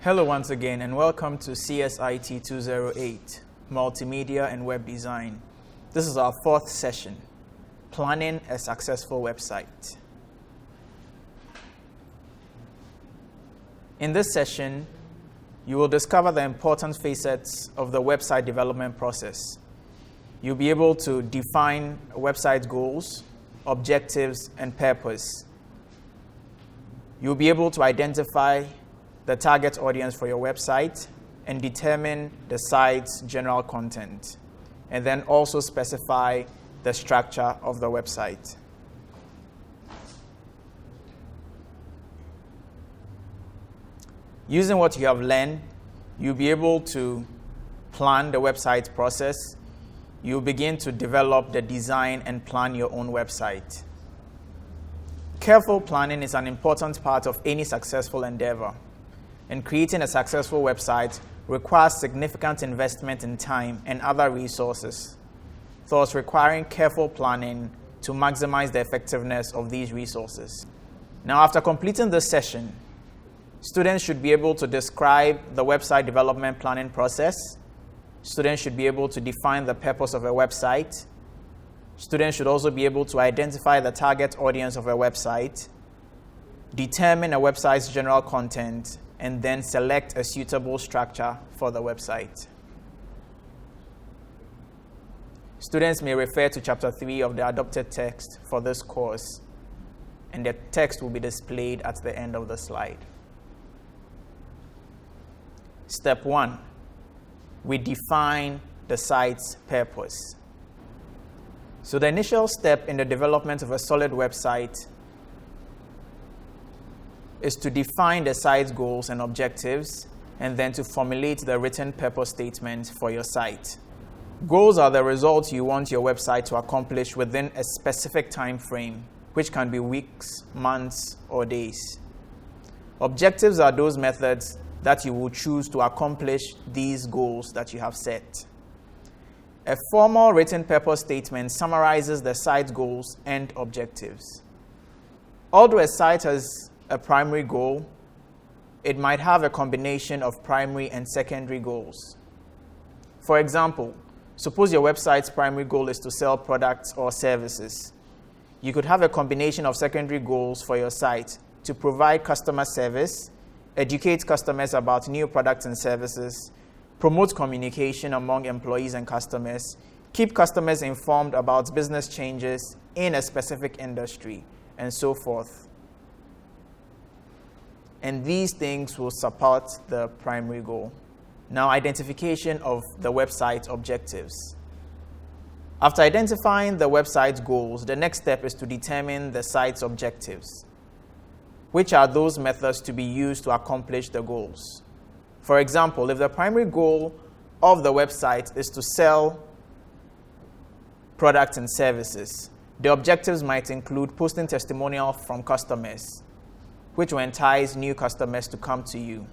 Hello once again and welcome to CSIT 208, Multimedia and Web Design. This is our fourth session, Planning a Successful Website. In this session, you will discover the important facets of the website development process. You'll be able to define a website's goals, objectives, and purpose. You'll be able to identify the target audience for your website and determine the site's general content, and then also specify the structure of the website. Using what you have learned, you'll be able to plan the website process. You'll begin to develop the design and plan your own website. Careful planning is an important part of any successful endeavor, and creating a successful website requires significant investment in time and other resources, thus requiring careful planning to maximize the effectiveness of these resources. Now, after completing this session, students should be able to describe the website development planning process. Students should be able to define the purpose of a website. Students should also be able to identify the target audience of a website, determine a website's general content, and then select a suitable structure for the website. Students may refer to Chapter 3 of the adopted text for this course, and the text will be displayed at the end of the slide. Step 1, we define the site's purpose. So the initial step in the development of a solid website is to define the site's goals and objectives, and then to formulate the written purpose statement for your site. Goals are the results you want your website to accomplish within a specific time frame, which can be weeks, months, or days. Objectives are those methods that you will choose to accomplish these goals that you have set. A formal written purpose statement summarizes the site's goals and objectives. Although a site has a primary goal, it might have a combination of primary and secondary goals. For example, suppose your website's primary goal is to sell products or services. You could have a combination of secondary goals for your site to provide customer service, educate customers about new products and services, promote communication among employees and customers, keep customers informed about business changes in a specific industry, and so forth. And these things will support the primary goal. Now, identification of the website objectives. After identifying the website's goals, the next step is to determine the site's objectives, which are those methods to be used to accomplish the goals. For example, if the primary goal of the website is to sell products and services, the objectives might include posting testimonials from customers, which will entice new customers to come to you.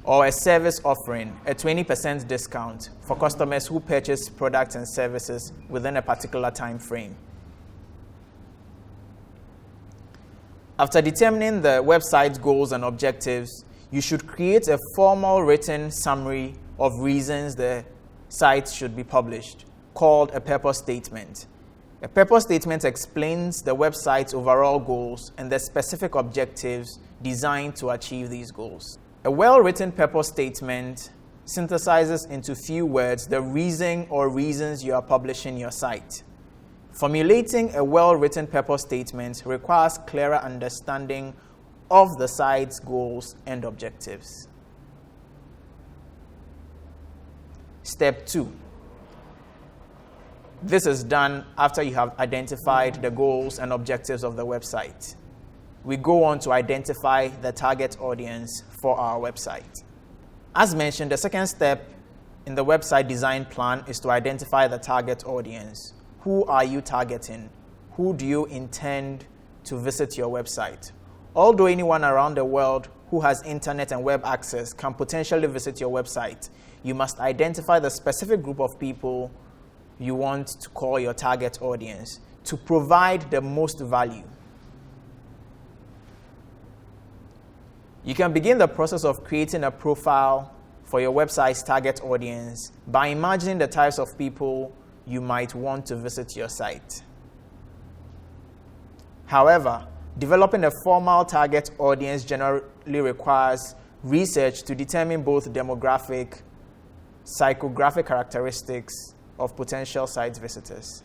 Or a service offering, a 20% discount for customers who purchase products and services within a particular time frame. After determining the website's goals and objectives, you should create a formal written summary of reasons the site should be published, called a purpose statement. A purpose statement explains the website's overall goals and the specific objectives designed to achieve these goals. A well-written purpose statement synthesizes into few words the reason or reasons you are publishing your site. Formulating a well-written purpose statement requires clearer understanding of the site's goals and objectives. Step 2. This is done after you have identified the goals and objectives of the website. We go on to identify the target audience for our website. As mentioned, the second step in the website design plan is to identify the target audience. Who are you targeting? Who do you intend to visit your website? Although anyone around the world who has internet and web access can potentially visit your website, you must identify the specific group of people you want to call your target audience to provide the most value. You can begin the process of creating a profile for your website's target audience by imagining the types of people you might want to visit your site. However, developing a formal target audience generally requires research to determine both demographic, psychographic characteristics of potential site visitors.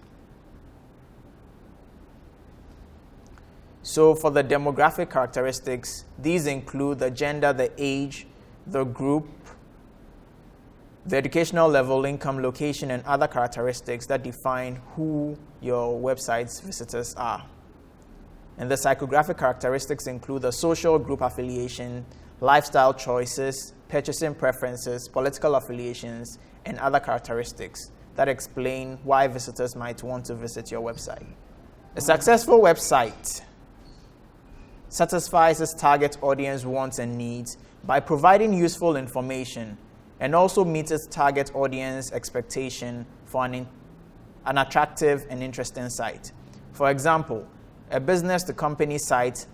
So for the demographic characteristics, these include the gender, the age, the group, the educational level, income, location, and other characteristics that define who your website's visitors are. And the psychographic characteristics include the social group affiliation, lifestyle choices, purchasing preferences, political affiliations, and other characteristics that explain why visitors might want to visit your website. A successful website satisfies its target audience wants and needs by providing useful information and also meets its target audience expectation for an attractive and interesting site. For example, a business-to-company site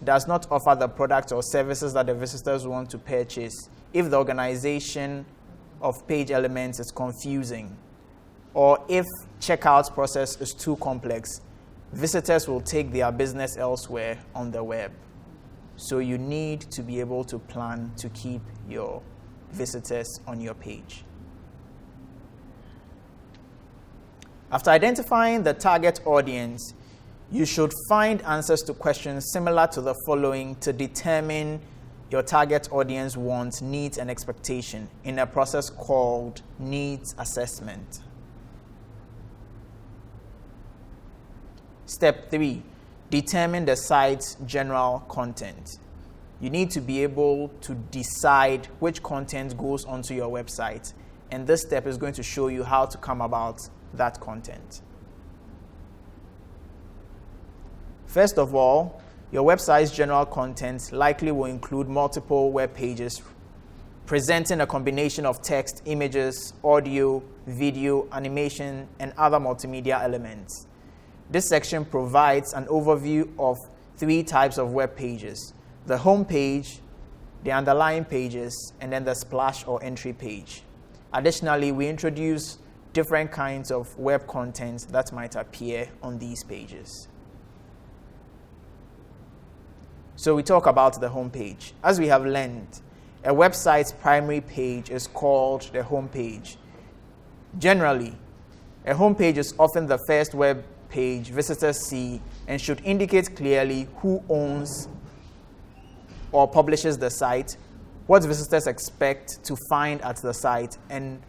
does not offer the products or services that the visitors want to purchase if the organization of page elements is confusing, or if checkout process is too complex. Visitors will take their business elsewhere on the web. So you need to be able to plan to keep your visitors on your page. After identifying the target audience, you should find answers to questions similar to the following to determine your target audience wants, needs, and expectation in a process called needs assessment. Step 3, determine the site's general content. You need to be able to decide which content goes onto your website, and this step is going to show you how to come about that content. First of all, your website's general content likely will include multiple web pages presenting a combination of text, images, audio, video, animation, and other multimedia elements. This section provides an overview of 3 types of web pages: the home page, the underlying pages, and then the splash or entry page. Additionally, we introduce different kinds of web content that might appear on these pages. So we talk about the home page. As we have learned, a website's primary page is called the home page. Generally, a home page is often the first web page visitors see and should indicate clearly who owns or publishes the site, what visitors expect to find at the site, and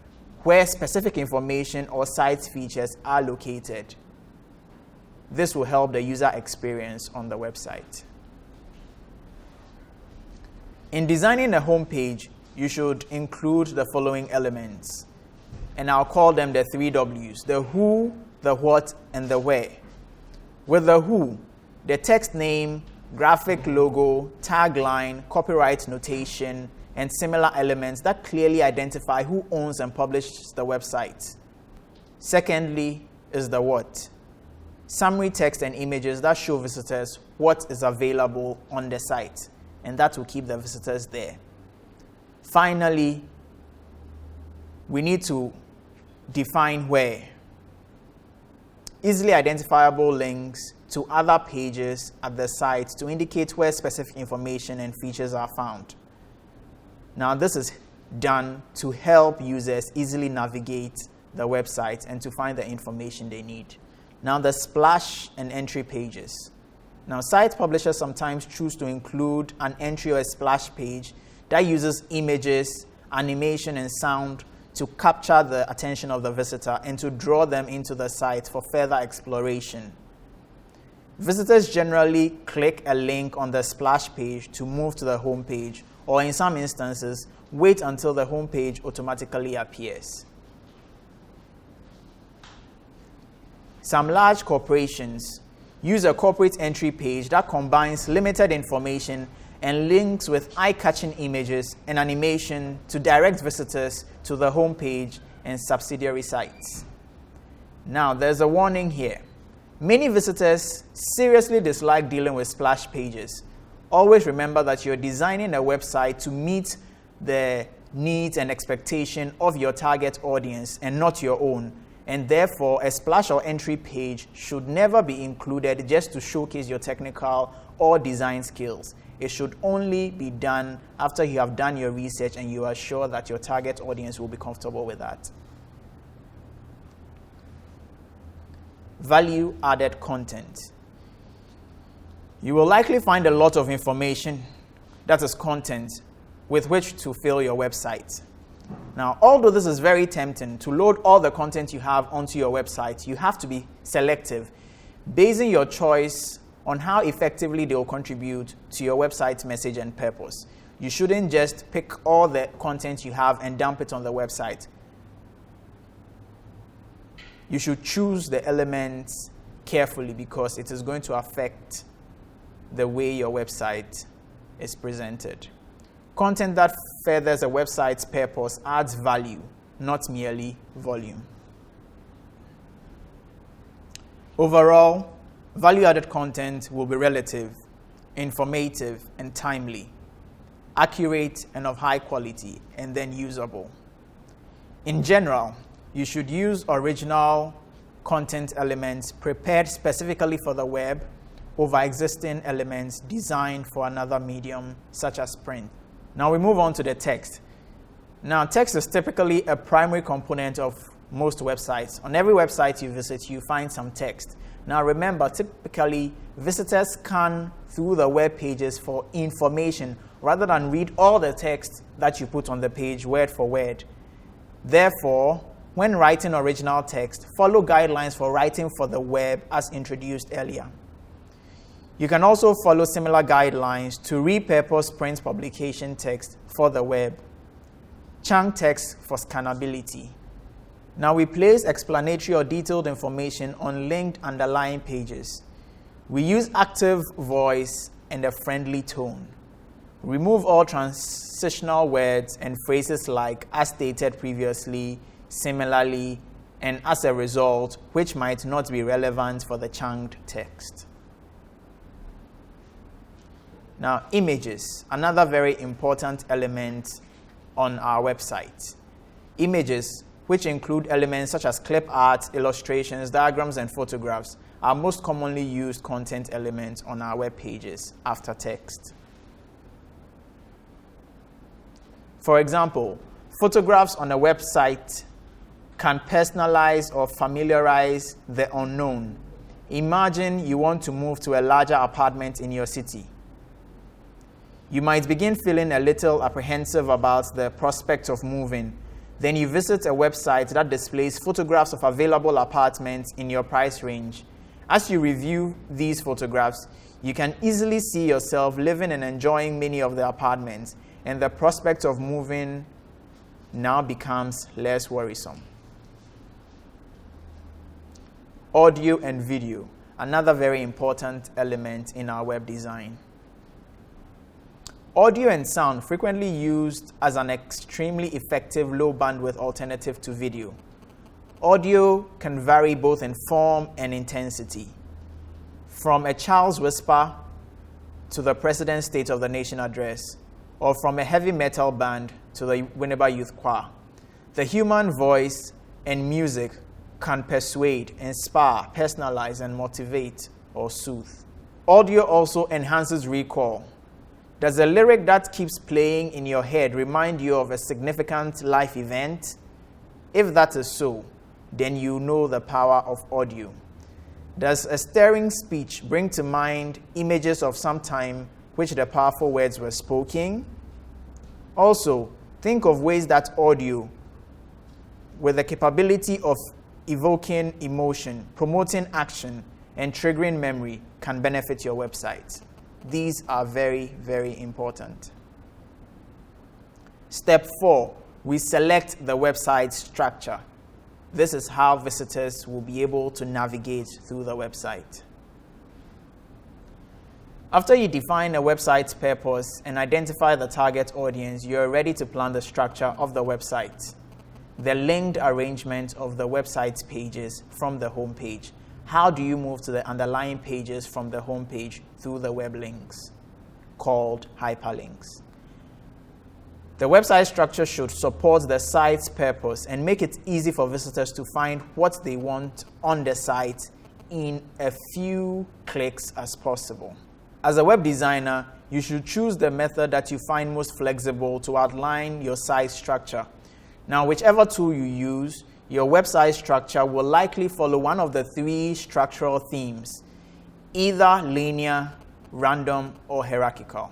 where specific information or site features are located. This will help the user experience on the website. In designing a home page, you should include the following elements, and I'll call them the 3 W's: the who, the what, and the where. With the who, the text name, graphic logo, tagline, copyright notation, and similar elements that clearly identify who owns and publishes the website. Secondly is the what. Summary text and images that show visitors what is available on the site, and that will keep the visitors there. Finally, we need to define where. Easily identifiable links to other pages at the site to indicate where specific information and features are found. Now, this is done to help users easily navigate the website and to find the information they need. Now, the splash and entry pages. Now, site publishers sometimes choose to include an entry or a splash page that uses images, animation, and sound to capture the attention of the visitor and to draw them into the site for further exploration. Visitors generally click a link on the splash page to move to the home page, or in some instances, wait until the home page automatically appears. Some large corporations use a corporate entry page that combines limited information and links with eye-catching images and animation to direct visitors to the home page and subsidiary sites. Now, there's a warning here. Many visitors seriously dislike dealing with splash pages. always remember that you're designing a website to meet the needs and expectation of your target audience and not your own. And therefore, a splash or entry page should never be included just to showcase your technical or design skills. It should only be done after you have done your research and you are sure that your target audience will be comfortable with that. Value-added content. You will likely find a lot of information, that is content, with which to fill your website. Now, although this is very tempting to load all the content you have onto your website, you have to be selective, basing your choice on how effectively they will contribute to your website's message and purpose. You shouldn't just pick all the content you have and dump it on the website. You should choose the elements carefully because it is going to affect the way your website is presented. Content that furthers a website's purpose adds value, not merely volume. Overall, value-added content will be relative, informative, and timely, accurate and of high quality, and then usable. In general, you should use original content elements prepared specifically for the web over existing elements designed for another medium, such as print. Now we move on to the text. Now, text is typically a primary component of most websites. On every website you visit, you find some text. Now remember, typically, visitors scan through the web pages for information rather than read all the text that you put on the page word for word. Therefore, when writing original text, follow guidelines for writing for the web as introduced earlier. You can also follow similar guidelines to repurpose print publication text for the web. Chunk text for scannability. Now we place explanatory or detailed information on linked underlying pages. We use active voice and a friendly tone. Remove all transitional words and phrases like as stated previously, similarly, and as a result, which might not be relevant for the chunked text. Now, images, another very important element on our website. Images, which include elements such as clip art, illustrations, diagrams, and photographs, are most commonly used content elements on our web pages after text. For example, photographs on a website can personalize or familiarize the unknown. Imagine you want to move to a larger apartment in your city. You might begin feeling a little apprehensive about the prospect of moving. Then you visit a website that displays photographs of available apartments in your price range. As you review these photographs, you can easily see yourself living and enjoying many of the apartments, and the prospect of moving now becomes less worrisome. Audio and video, another very important element in our web design. Audio and sound frequently used as an extremely effective low bandwidth alternative to video. Audio can vary both in form and intensity, from a child's whisper to the President's State of the Nation address, or from a heavy metal band to the Winneba Youth Choir. The human voice and music can persuade, inspire, personalize, and motivate or soothe. Audio also enhances recall. Does a lyric that keeps playing in your head remind you of a significant life event? If that is so, then you know the power of audio. Does a stirring speech bring to mind images of some time which the powerful words were spoken? Also, think of ways that audio, with the capability of evoking emotion, promoting action, and triggering memory, can benefit your website. These are very, very important. Step 4, we select the website structure. This is how visitors will be able to navigate through the website. After you define a website's purpose and identify the target audience, you're ready to plan the structure of the website. The linked arrangement of the website's pages from the home page. How do you move to the underlying pages from the home page through the web links? called hyperlinks. The website structure should support the site's purpose and make it easy for visitors to find what they want on the site in a few clicks as possible. As a web designer, you should choose the method that you find most flexible to outline your site structure. Now, whichever tool you use, your website structure will likely follow one of the three structural themes, either linear, random, or hierarchical.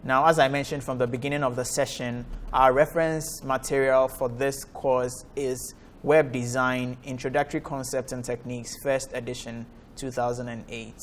Now, as I mentioned from the beginning of the session, our reference material for this course is Web Design, Introductory Concepts and Techniques, First Edition, 2008.